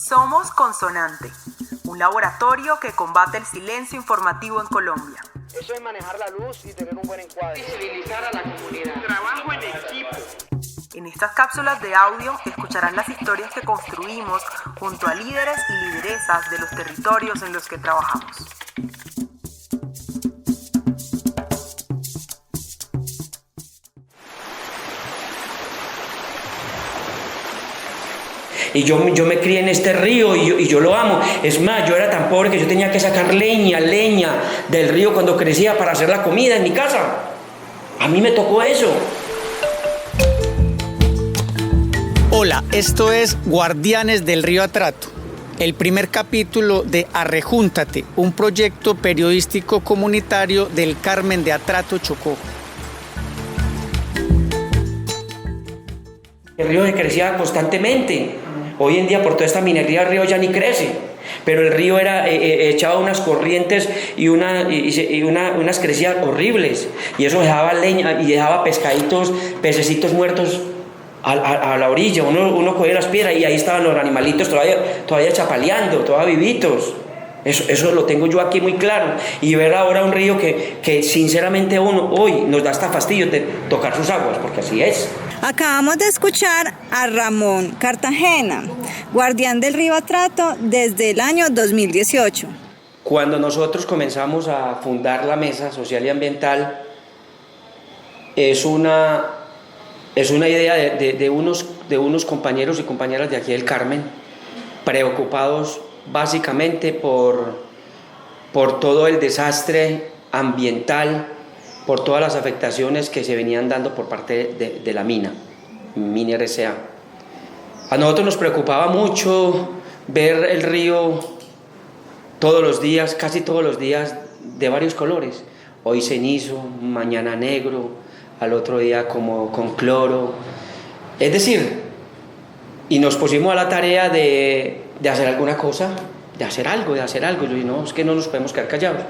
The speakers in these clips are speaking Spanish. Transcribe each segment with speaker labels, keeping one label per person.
Speaker 1: Somos Consonante, un laboratorio que combate el silencio informativo en Colombia.
Speaker 2: Eso es manejar la luz y tener un buen encuadre.
Speaker 3: Visibilizar a la comunidad.
Speaker 2: Trabajo en equipo.
Speaker 1: En estas cápsulas de audio escucharán las historias que construimos junto a líderes y lideresas de los territorios en los que trabajamos.
Speaker 4: Y yo me crié en este río y yo lo amo. Es más, yo era tan pobre que yo tenía que sacar leña del río cuando crecía para hacer la comida en mi casa. A mí me tocó eso.
Speaker 5: Hola, esto es Guardianes del Río Atrato, el primer capítulo de Arrejúntate, un proyecto periodístico comunitario del Carmen de Atrato, Chocó.
Speaker 4: El río se crecía constantemente. Hoy en día por toda esta minería el río ya ni crece, pero el río echaba unas corrientes y unas crecidas horribles, y eso dejaba leña y dejaba pescaditos, pececitos muertos a la orilla. Uno cogía las piedras y ahí estaban los animalitos todavía chapaleando, todavía vivitos. Eso lo tengo yo aquí muy claro. Y ver ahora un río que sinceramente uno hoy nos da hasta fastidio de tocar sus aguas, porque así es.
Speaker 6: Acabamos de escuchar a Ramón Cartagena, guardián del río Atrato desde el año 2018.
Speaker 4: Cuando nosotros comenzamos a fundar la Mesa Social y Ambiental, es una idea de unos compañeros y compañeras de aquí del Carmen, preocupados básicamente por todo el desastre ambiental, por todas las afectaciones que se venían dando por parte de la mina RCA. A nosotros nos preocupaba mucho ver el río todos los días, casi todos los días, de varios colores. Hoy cenizo, mañana negro, al otro día como con cloro. Es decir, y nos pusimos a la tarea de hacer alguna cosa, de hacer algo. Y yo dije, no, es que no nos podemos quedar callados.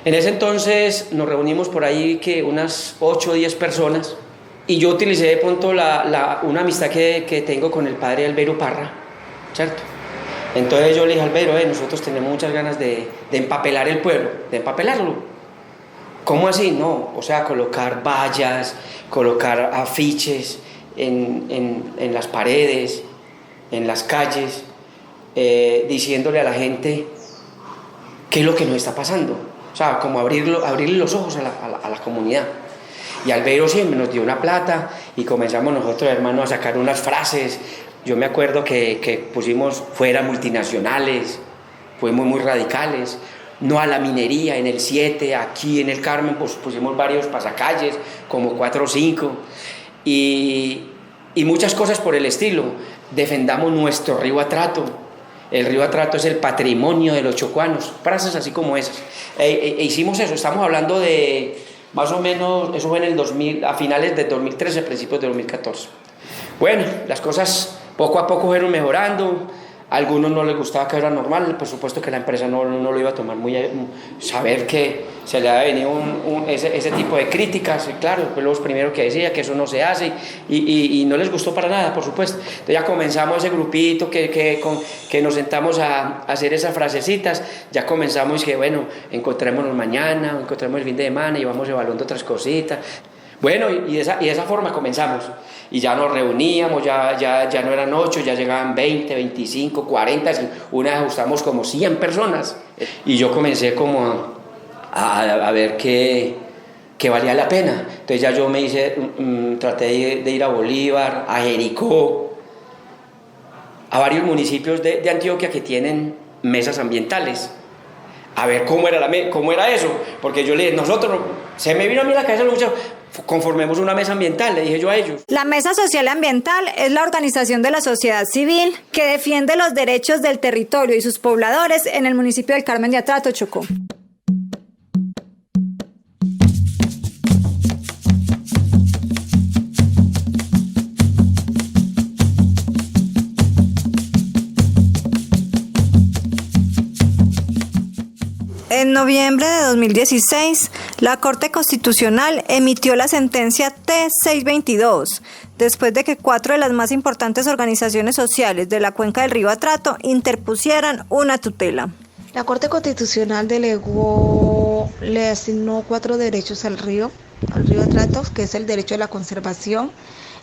Speaker 4: En ese entonces nos reunimos por ahí que unas 8 o 10 personas, y yo utilicé de pronto una amistad que tengo con el padre Albero Parra, ¿cierto? Entonces yo le dije a Albero, nosotros tenemos muchas ganas de empapelar el pueblo, de empapelarlo. ¿Cómo así? No, o sea, colocar vallas, colocar afiches en las paredes, en las calles, diciéndole a la gente qué es lo que nos está pasando. O sea, como abrirle los ojos a la comunidad. Y Albero siempre nos dio una plata y comenzamos nosotros, hermanos, a sacar unas frases. Yo me acuerdo que pusimos fuera multinacionales, fuimos muy radicales, no a la minería. En el 7, aquí en el Carmen, pues pusimos varios pasacalles, como 4 o 5, y muchas cosas por el estilo. Defendamos nuestro río Atrato. El río Atrato es el patrimonio de los chocuanos, frases así como esas. Hicimos eso, estamos hablando de más o menos, eso fue en el 2000, a finales de 2013, principios de 2014. Bueno, las cosas poco a poco fueron mejorando. A algunos no les gustaba, que era normal, por supuesto que la empresa no lo iba a tomar muy saber que se le había venido ese tipo de críticas, claro, pues los primeros que decía que eso no se hace, y no les gustó para nada, por supuesto. Entonces ya comenzamos ese grupito que nos sentamos a hacer esas frasecitas, ya comenzamos que bueno, encontrémonos mañana, encontremos el fin de semana y vamos evaluando otras cositas. Bueno, y de esa forma comenzamos, y ya nos reuníamos, ya no eran 8, ya llegaban 20, 25, 40, una vez ajustamos como 100 personas, y yo comencé como a ver que valía la pena. Entonces ya yo traté de ir a Bolívar, a Jericó, a varios municipios de Antioquia que tienen mesas ambientales, a ver cómo era eso, porque yo le dije, se me vino a mí a la cabeza mucho, conformemos una mesa ambiental, le dije yo a ellos.
Speaker 6: La Mesa Social y Ambiental es la organización de la sociedad civil que defiende los derechos del territorio y sus pobladores en el municipio del Carmen de Atrato, Chocó. En noviembre de 2016, La Corte Constitucional emitió la sentencia T-622, después de que 4 de las más importantes organizaciones sociales de la cuenca del río Atrato interpusieran una tutela.
Speaker 3: La Corte Constitucional le asignó 4 derechos al río Atrato, que es el derecho a la conservación,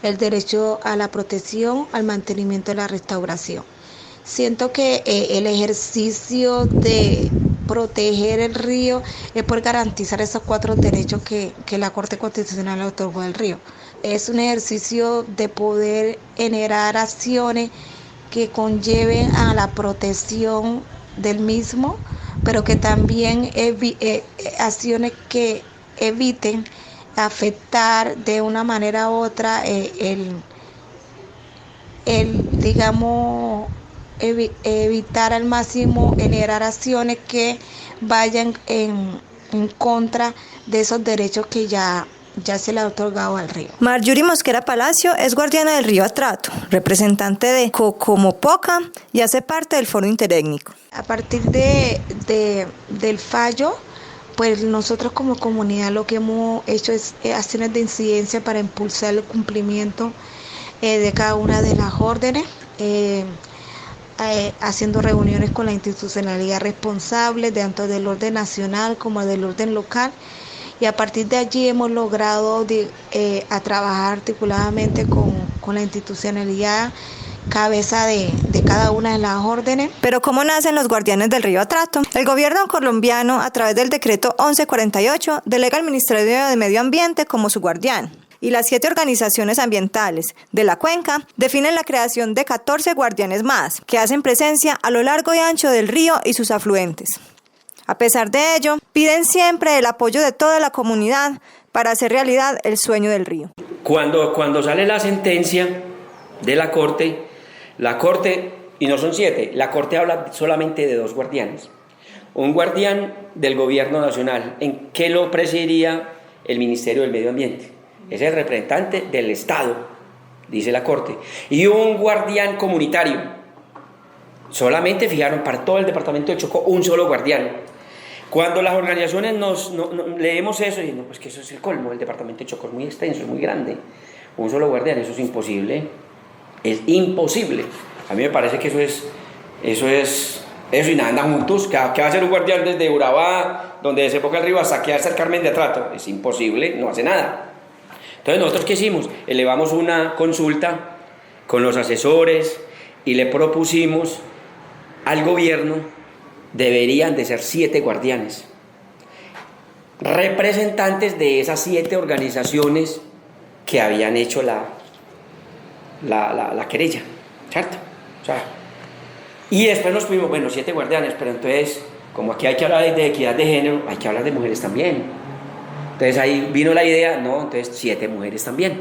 Speaker 3: el derecho a la protección, al mantenimiento y la restauración. Siento que el ejercicio de proteger el río es por garantizar esos 4 derechos que la Corte Constitucional le otorgó al río. Es un ejercicio de poder generar acciones que conlleven a la protección del mismo, pero que también acciones que eviten afectar de una manera u otra evitar al máximo generar acciones que vayan en contra de esos derechos que ya se le ha otorgado al río.
Speaker 6: Marjorie Mosquera Palacio es guardiana del río Atrato, representante de Cocomopoca y hace parte del foro interétnico.
Speaker 3: A partir del fallo, pues nosotros como comunidad lo que hemos hecho es acciones de incidencia para impulsar el cumplimiento de cada una de las órdenes, haciendo reuniones con la institucionalidad responsable, tanto del orden nacional como del orden local, y a partir de allí hemos logrado a trabajar articuladamente con la institucionalidad cabeza de cada una de las órdenes.
Speaker 6: Pero ¿cómo nacen los guardianes del río Atrato? El gobierno colombiano, a través del decreto 1148, delega al Ministerio de Medio Ambiente como su guardián. Y las 7 organizaciones ambientales de la cuenca definen la creación de 14 guardianes más, que hacen presencia a lo largo y ancho del río y sus afluentes. A pesar de ello, piden siempre el apoyo de toda la comunidad para hacer realidad el sueño del río.
Speaker 4: Cuando sale la sentencia de la Corte, y no son 7, la Corte habla solamente de 2 guardianes. Un guardián del gobierno nacional, en que lo presidiría el Ministerio del Medio Ambiente. Es el representante del Estado, dice la Corte. Y un guardián comunitario. Solamente fijaron para todo el departamento de Chocó un solo guardián. Cuando las organizaciones leemos eso, y no, pues que eso es el colmo, el departamento de Chocó es muy extenso, es muy grande. Un solo guardián, eso es imposible. Es imposible. A mí me parece que eso y nada, andan juntos. ¿Qué va a hacer un guardián desde Urabá, donde desemboca el río, hasta aquí hasta el Carmen de Atrato? Es imposible, no hace nada. Entonces, ¿nosotros qué hicimos? Elevamos una consulta con los asesores y le propusimos al gobierno, deberían de ser 7 guardianes, representantes de esas 7 organizaciones que habían hecho la querella, ¿cierto? O sea, y después nos fuimos, 7 guardianes, pero entonces, como aquí hay que hablar de equidad de género, hay que hablar de mujeres también. Entonces ahí vino la idea, entonces 7 mujeres también,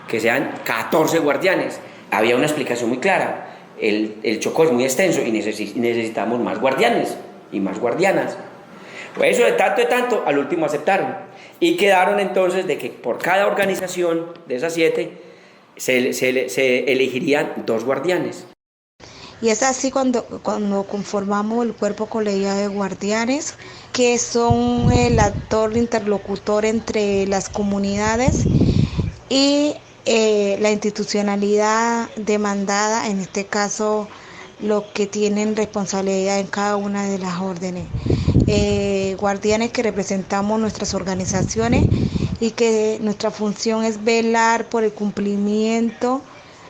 Speaker 4: que sean 14 guardianes. Había una explicación muy clara, el Chocó es muy extenso y necesitamos más guardianes y más guardianas. Pues eso de tanto, al último aceptaron. Y quedaron entonces de que por cada organización de esas 7 se elegirían 2 guardianes.
Speaker 3: Y es así cuando conformamos el cuerpo colegiado de guardianes, que son el actor interlocutor entre las comunidades y la institucionalidad demandada, en este caso los que tienen responsabilidad en cada una de las órdenes. Guardianes que representamos nuestras organizaciones y que nuestra función es velar por el cumplimiento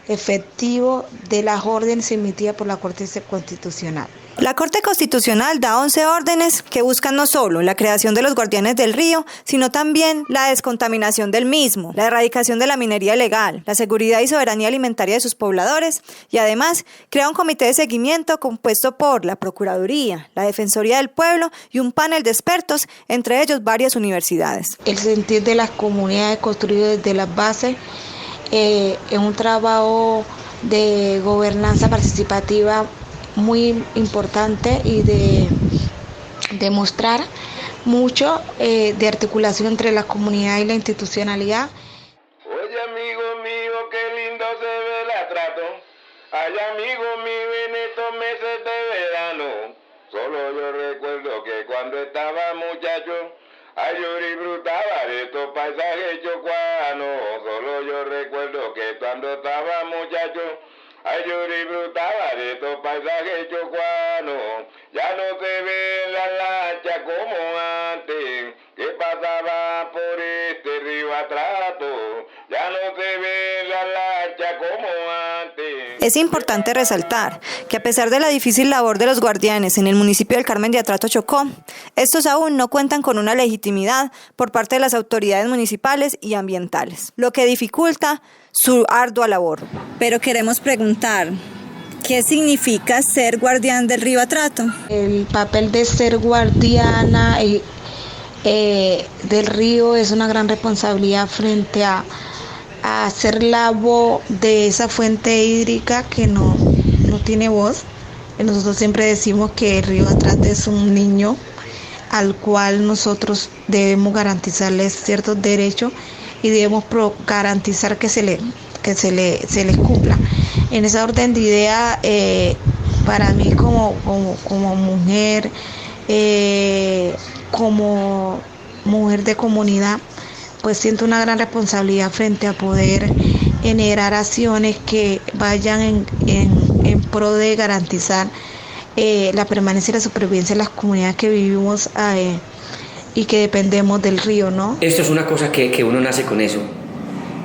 Speaker 3: efectivo de las órdenes emitidas por la Corte Constitucional.
Speaker 6: La Corte Constitucional da 11 órdenes que buscan no solo la creación de los guardianes del río, sino también la descontaminación del mismo, la erradicación de la minería ilegal, la seguridad y soberanía alimentaria de sus pobladores y además crea un comité de seguimiento compuesto por la Procuraduría, la Defensoría del Pueblo y un panel de expertos, entre ellos varias universidades.
Speaker 3: El sentir de las comunidades construido desde las bases es un trabajo de gobernanza participativa muy importante y de demostrar mucho de articulación entre la comunidad y la institucionalidad.
Speaker 2: Oye, amigo mío, qué lindo se ve el Atrato. Ay, amigo mío, en estos meses de verano, solo yo recuerdo que cuando estaba muchacho, Ay, yo disfrutaba de estos paisajes chocuanos, solo yo recuerdo que cuando estaba muchacho, ay, yo disfrutaba de estos paisajes chocuanos, ya no se ve la lancha como antes, que pasaba por este río Atrato, ya no se ve la lancha como antes.
Speaker 6: Es importante resaltar que a pesar de la difícil labor de los guardianes en el municipio del Carmen de Atrato Chocó, estos aún no cuentan con una legitimidad por parte de las autoridades municipales y ambientales, lo que dificulta su ardua labor. Pero queremos preguntar, ¿qué significa ser guardián del río Atrato?
Speaker 3: El papel de ser guardiana del río es una gran responsabilidad frente a hacer la voz de esa fuente hídrica que no tiene voz. Nosotros siempre decimos que el río Atrato es un niño al cual nosotros debemos garantizarles ciertos derechos y debemos garantizar que se les cumpla. En esa orden de idea, para mí como mujer, como mujer de comunidad, pues siento una gran responsabilidad frente a poder generar acciones que vayan en pro de garantizar la permanencia y la supervivencia de las comunidades que vivimos y que dependemos del río, ¿no?
Speaker 4: Esto es una cosa que uno nace con eso.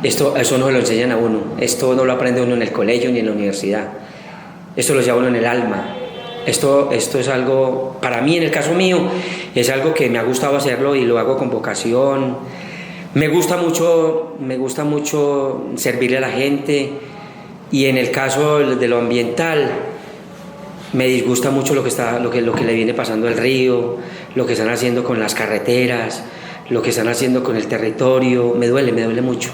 Speaker 4: Eso no lo enseñan a uno. Esto no lo aprende uno en el colegio ni en la universidad. Esto lo lleva uno en el alma. Esto es algo, para mí, en el caso mío, es algo que me ha gustado hacerlo y lo hago con vocación. Me gusta mucho servirle a la gente, y en el caso de lo ambiental me disgusta mucho lo que le viene pasando al río, lo que están haciendo con las carreteras, lo que están haciendo con el territorio. Me duele mucho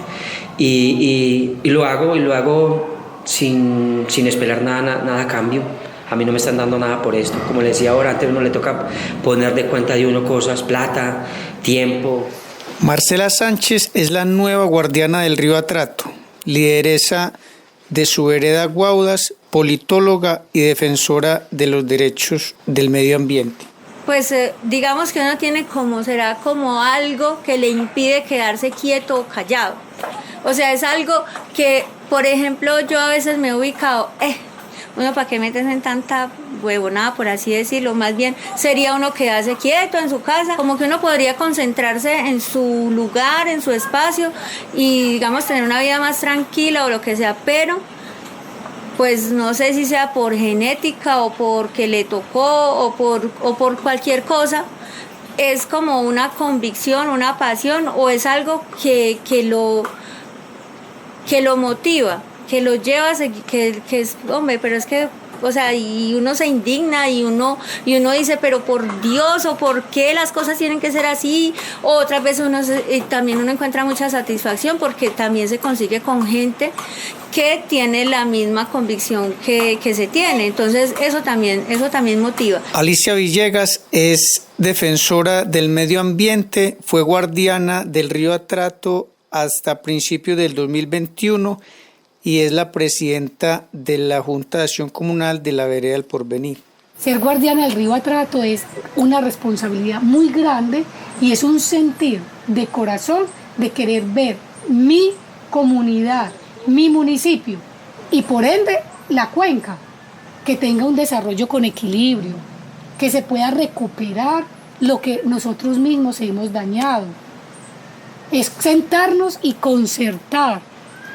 Speaker 4: y lo hago sin esperar nada a cambio. A mí no me están dando nada por esto. Como le decía ahora, antes uno le toca poner de cuenta de uno cosas, plata, tiempo.
Speaker 5: Marcela Sánchez es la nueva guardiana del río Atrato, lideresa de su vereda Guaudas, politóloga y defensora de los derechos del medio ambiente.
Speaker 7: Pues digamos que uno tiene será como algo que le impide quedarse quieto o callado. O sea, es algo que, por ejemplo, yo a veces me he ubicado, uno para qué metes en tanta huevonada, por así decirlo. Más bien sería uno quedarse quieto en su casa, como que uno podría concentrarse en su lugar, en su espacio y digamos tener una vida más tranquila o lo que sea, pero pues no sé si sea por genética o porque le tocó o por cualquier cosa, es como una convicción, una pasión, o es algo que lo motiva, que lo lleva a seguir, que es, hombre, pero es que, o sea, y uno se indigna y uno dice, pero por Dios, o por qué las cosas tienen que ser así. O otras veces también uno encuentra mucha satisfacción porque también se consigue con gente que tiene la misma convicción que se tiene. Entonces eso también motiva.
Speaker 5: Alicia Villegas es defensora del medio ambiente, fue guardiana del río Atrato hasta principios del 2021 y es la presidenta de la Junta de Acción Comunal de la Vereda del Porvenir.
Speaker 8: Ser guardiana del río Atrato es una responsabilidad muy grande y es un sentir de corazón de querer ver mi comunidad, mi municipio y por ende la cuenca que tenga un desarrollo con equilibrio, que se pueda recuperar lo que nosotros mismos hemos dañado. Es sentarnos y concertar,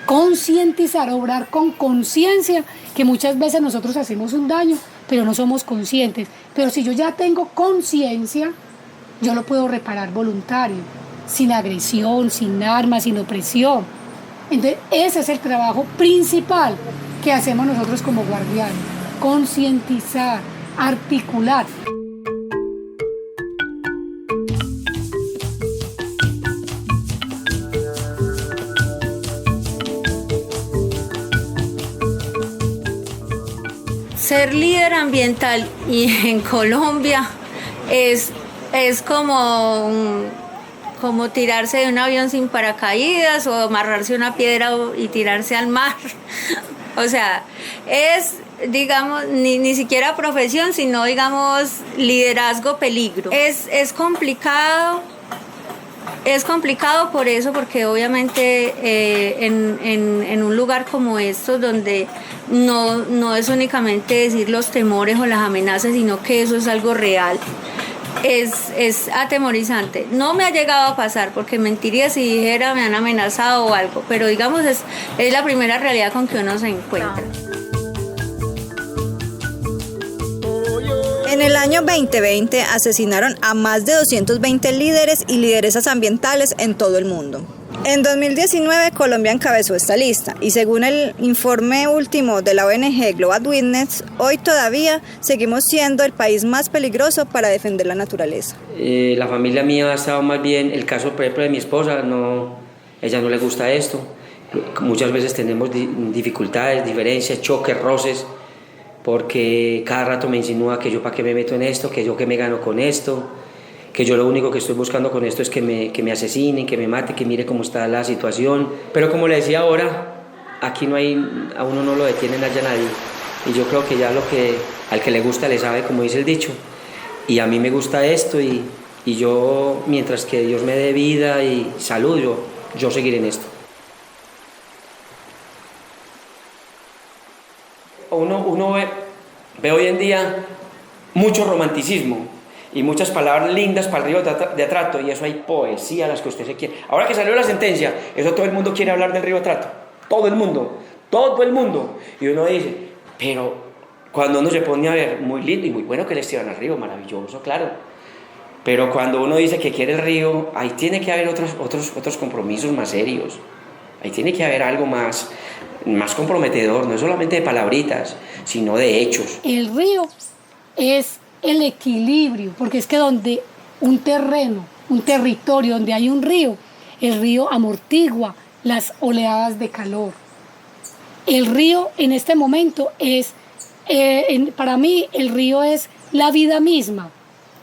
Speaker 8: concientizar, obrar con conciencia, que muchas veces nosotros hacemos un daño, pero no somos conscientes. Pero si yo ya tengo conciencia, yo lo puedo reparar voluntario, sin agresión, sin armas, sin opresión. Entonces, ese es el trabajo principal que hacemos nosotros como guardianes: concientizar, articular.
Speaker 7: Ser líder ambiental y en Colombia es como tirarse de un avión sin paracaídas o amarrarse a una piedra y tirarse al mar. O sea, es, digamos, ni siquiera profesión, sino, digamos, liderazgo peligro. Es complicado Es complicado por eso, porque obviamente en un lugar como estos, donde no es únicamente decir los temores o las amenazas, sino que eso es algo real, es atemorizante. No me ha llegado a pasar, porque mentiría si dijera me han amenazado o algo, pero digamos es la primera realidad con que uno se encuentra.
Speaker 6: En el año 2020 asesinaron a más de 220 líderes y lideresas ambientales en todo el mundo. En 2019 Colombia encabezó esta lista y según el informe último de la ONG Global Witness, hoy todavía seguimos siendo el país más peligroso para defender la naturaleza.
Speaker 4: La familia mía ha estado más bien, el caso por ejemplo de mi esposa, ella no le gusta esto. Muchas veces tenemos dificultades, diferencias, choques, roces, porque cada rato me insinúa que yo para qué me meto en esto, que yo qué me gano con esto, que yo lo único que estoy buscando con esto es que me asesinen, que me maten, que mire cómo está la situación. Pero como le decía ahora, aquí a uno no lo detienen allá nadie. Y yo creo que ya al que le gusta le sabe, como dice el dicho. Y a mí me gusta esto y yo, mientras que Dios me dé vida y salud, yo seguiré en esto. Uno ve hoy en día mucho romanticismo y muchas palabras lindas para el río de Atrato, y eso hay poesía, las que usted se quiere. Ahora que salió la sentencia, eso todo el mundo quiere hablar del río Atrato, todo el mundo, y uno dice, pero cuando uno se pone a ver, muy lindo y muy bueno que le estiran al río, maravilloso, claro, pero cuando uno dice que quiere el río, ahí tiene que haber otros compromisos más serios, ahí tiene que haber algo más comprometedor, no solamente de palabritas, sino de hechos.
Speaker 8: El río es el equilibrio, porque es que donde un terreno, un territorio donde hay un río, el río amortigua las oleadas de calor. El río en este momento es, para mí el río es la vida misma,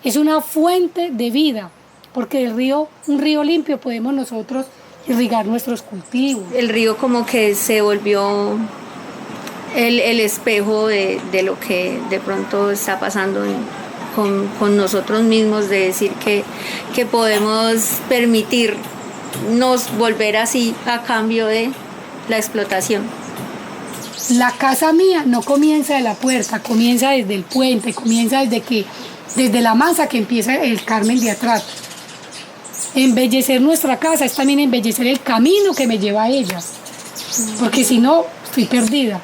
Speaker 8: es una fuente de vida, porque un río limpio podemos nosotros irrigar nuestros cultivos.
Speaker 7: El río como que se volvió el espejo de lo que de pronto está pasando con nosotros mismos, de decir que podemos permitirnos volver así a cambio de la explotación.
Speaker 8: La casa mía no comienza de la puerta, comienza desde el puente, comienza desde la masa que empieza el Carmen de Atrato. Embellecer nuestra casa es también embellecer el camino que me lleva a ella, porque si no, estoy perdida.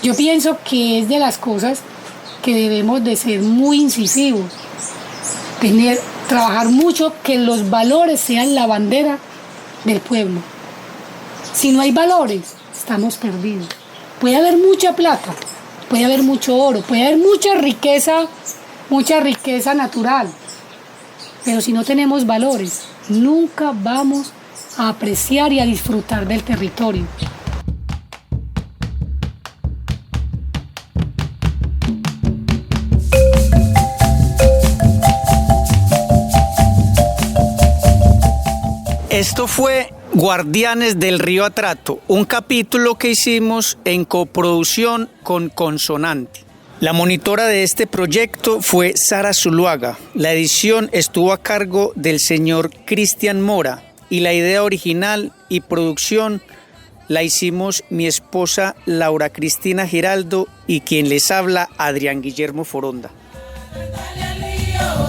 Speaker 8: Yo pienso que es de las cosas que debemos de ser muy incisivos, trabajar mucho, que los valores sean la bandera del pueblo. Si no hay valores, estamos perdidos. Puede haber mucha plata, puede haber mucho oro, puede haber mucha riqueza natural, pero si no tenemos valores, nunca vamos a apreciar y a disfrutar del territorio.
Speaker 5: Esto fue Guardianes del Río Atrato, un capítulo que hicimos en coproducción con Consonante. La monitora de este proyecto fue Sara Zuluaga. La edición estuvo a cargo del señor Cristian Mora y la idea original y producción la hicimos mi esposa Laura Cristina Giraldo y quien les habla Adrián Guillermo Foronda.
Speaker 9: Dale al río.